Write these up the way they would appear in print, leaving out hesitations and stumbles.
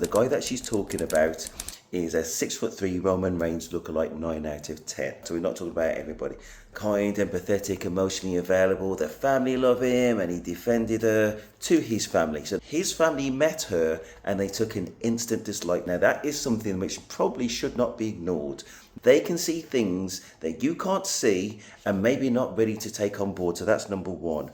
The guy that she's talking about is a 6'3" Roman Reigns lookalike, 9 out of 10. So we're not talking about everybody. Kind, empathetic, emotionally available. The family love him and he defended her to his family. So his family met her and they took an instant dislike. Now that is something which probably should not be ignored. They can see things that you can't see and maybe not ready to take on board. So that's number one.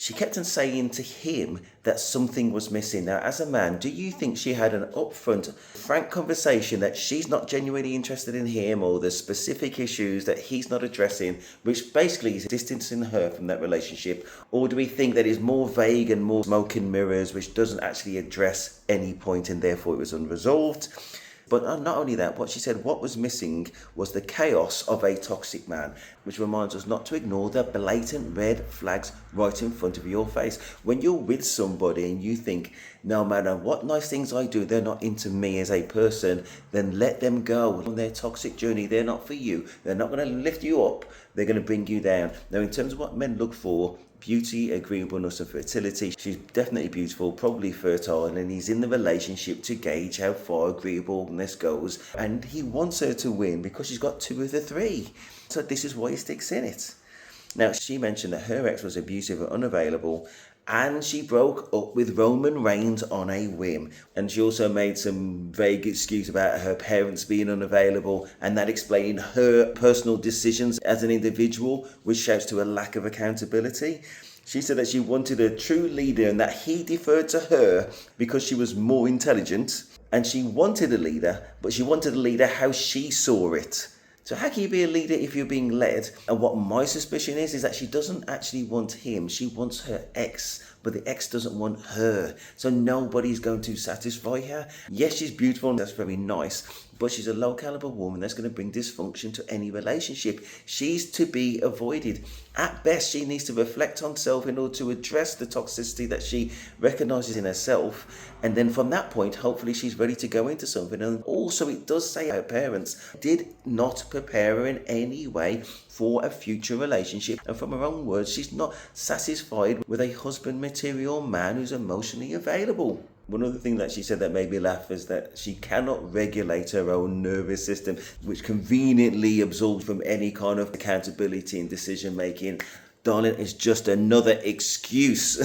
She kept on saying to him that something was missing. Now, as a man, do you think she had an upfront, frank conversation that she's not genuinely interested in him, or the specific issues that he's not addressing, which basically is distancing her from that relationship? Or do we think that it's more vague and more smoke and mirrors, which doesn't actually address any point and therefore it was unresolved? But not only that, what she said, what was missing was the chaos of a toxic man, which reminds us not to ignore the blatant red flags right in front of your face. When you're with somebody and you think, no matter what nice things I do, they're not into me as a person, then let them go on their toxic journey. They're not for you. They're not going to lift you up. They're going to bring you down. Now, in terms of what men look for, beauty, agreeableness and fertility. She's definitely beautiful, probably fertile, and he's in the relationship to gauge how far agreeableness goes. And he wants her to win because she's got 2 of the 3. So this is why he sticks in it. Now, she mentioned that her ex was abusive and unavailable, and she broke up with Roman Reigns on a whim. And she also made some vague excuse about her parents being unavailable, and that explained her personal decisions as an individual, which shouts to a lack of accountability. She said that she wanted a true leader and that he deferred to her because she was more intelligent. And she wanted a leader, but she wanted a leader how she saw it. So how can you be a leader if you're being led? And what my suspicion is that she doesn't actually want him. She wants her ex, but the ex doesn't want her. So nobody's going to satisfy her. Yes, she's beautiful and that's very nice, but she's a low caliber woman that's going to bring dysfunction to any relationship. She's to be avoided. At best, she needs to reflect on herself in order to address the toxicity that she recognizes in herself. And then from that point, hopefully she's ready to go into something. And also it does say her parents did not prepare her in any way for a future relationship. And from her own words, she's not satisfied with a husband material man who's emotionally available. One other thing that she said that made me laugh is that she cannot regulate her own nervous system, which conveniently absorbs from any kind of accountability and decision making. Darling, it's just another excuse.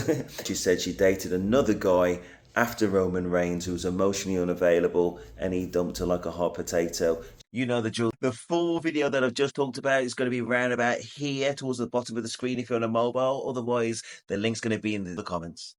She said she dated another guy after Roman Reigns who was emotionally unavailable and he dumped her like a hot potato. You know the drill. The full video that I've just talked about is going to be round about here towards the bottom of the screen if you're on a mobile. Otherwise, the link's going to be in the comments.